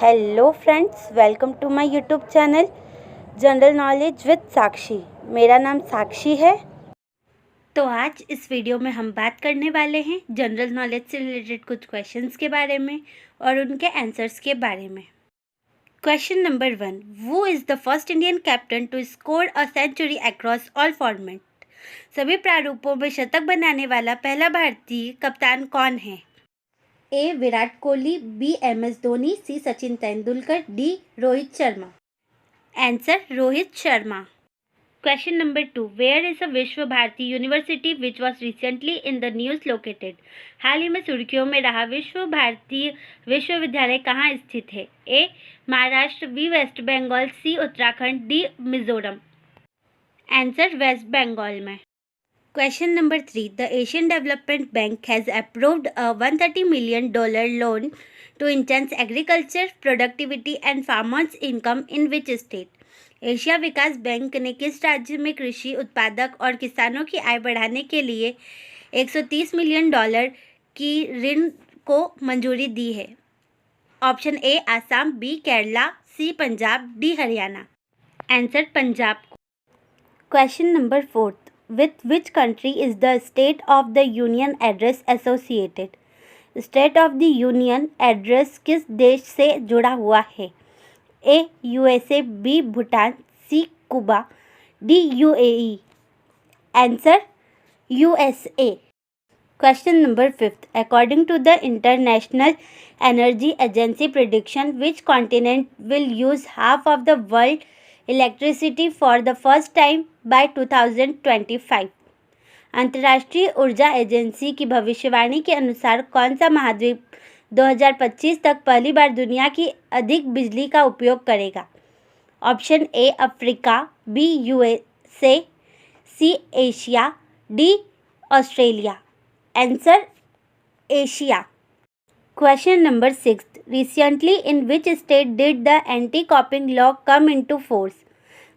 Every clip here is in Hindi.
Hello friends, welcome to my YouTube channel general knowledge with Sakshi. मेरा नाम साक्षी है। तो आज इस वीडियो में हम बात करने वाले हैं जनरल नॉलेज से रिलेटेड कुछ क्वेश्चंस के बारे में और उनके आंसर्स के बारे में। Question number 1, who is the first Indian captain to score a century across all format. सभी प्रारूपों में शतक बनाने वाला पहला भारतीय कप्तान कौन है? A Virat Kohli, B MS Dhoni, C Sachin Tendulkar, D Rohit Sharma. Answer Rohit Sharma. Question number 2, where is a Vishwa Bharati university which was recently in the news located. हाल ही में सुर्खियों में रहा विश्व भारती विश्वविद्यालय कहाँ स्थित है? A Maharashtra, B West Bengal, C Uttarakhand, D Mizoram. Answer West Bengal में। Question number 3, the Asian Development Bank has approved a $130 million loan to enhance agriculture, productivity and farmers' income in which state? Asia Vikas bank ने किस राज्य में कृषि उत्पादक और किसानों की आय बढ़ाने के लिए $130 मिलियन की ऋण को मंजूरी दी है? Option A Assam, B Kerala, C Punjab, D Haryana. Answer Punjab. Question number 4, with which country is the State of the Union address associated? State of the Union address किस देश से जुड़ा हुआ है? A USA, B Bhutan, C Cuba, D UAE। Answer USA। Question number 5, according to the International Energy Agency prediction, which continent will use half of the world electricity for the first time by 2025? अंतर्राष्ट्रीय ऊर्जा एजेंसी की भविष्यवाणी के अनुसार कौन सा महाद्वीप 2025 तक पहली बार दुनिया की अधिक बिजली का उपयोग करेगा? Option A Africa, B USA, C Asia, D Australia. Answer Asia. Question number 6, recently in which state did the anti-copying law come into force?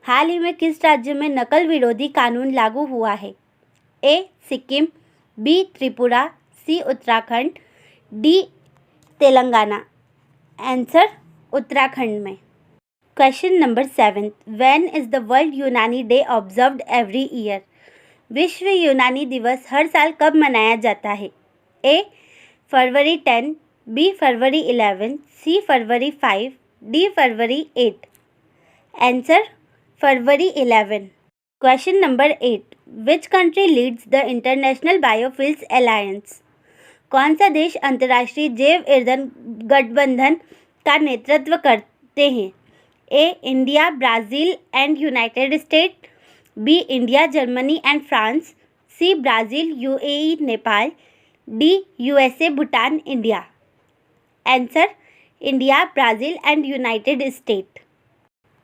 हाल ही में किस राज्य में नकल विरोधी कानून लागू हुआ है? A Sikkim, B Tripura, C Uttarakhand, D Telangana. Answer Uttarakhand में। Question number 7, when is the world Unani day observed every year? विश्व यूनानी दिवस हर साल कब मनाया जाता है? ए फरवरी 10, बी फरवरी 11, सी फरवरी 5, डी फरवरी 8। आंसर फरवरी 11। Question number 8, which country leads the international biofuels alliance? कौन सा देश अंतर्राष्ट्रीय जैव ईंधन गठबंधन का नेतृत्व करते हैं? A India, Brazil and United State, B India, Germany and France, C Brazil, UAE, Nepal, D USA, Bhutan, India. Answer India, Brazil and United State.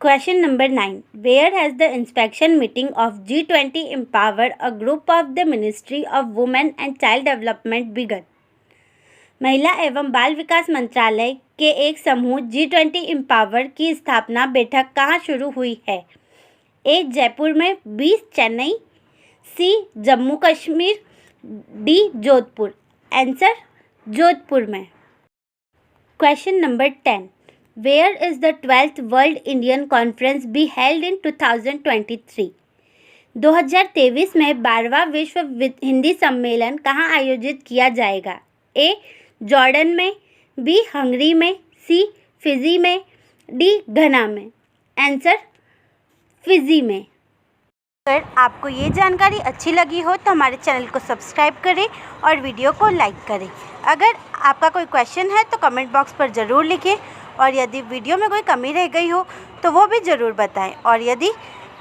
Question number 9, where has the inspection meeting of G20 empower a group of the ministry of women and child development began? महिला एवं बाल विकास मंत्रालय के एक समूह G20 एम्पावर की स्थापना बैठक कहाँ शुरू हुई है? ए जयपुर में, B Chennai, C Jammu Kashmir, D Jodhpur. Answer Jodhpur में। Question number 10, where is the 12th world Indian conference be held in 2023? 2023 में 12वां विश्व हिंदी सम्मेलन कहाँ आयोजित किया जाएगा? ए जॉर्डन में, बी हंगरी में, सी फिजी में, डी घना में। आंसर फिजी में। अगर आपको ये जानकारी अच्छी लगी हो तो हमारे चैनल को सब्सक्राइब करें और वीडियो को लाइक करें। अगर आपका कोई क्वेश्चन है तो कमेंट बॉक्स पर ज़रूर लिखें और यदि वीडियो में कोई कमी रह गई हो तो वो भी ज़रूर बताएं। और यदि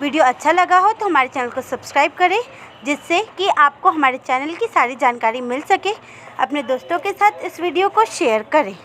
वीडियो अच्छा लगा हो तो हमारे चैनल को सब्सक्राइब करें, जिससे कि आपको हमारे चैनल की सारी जानकारी मिल सके। अपने दोस्तों के साथ इस वीडियो को शेयर करें।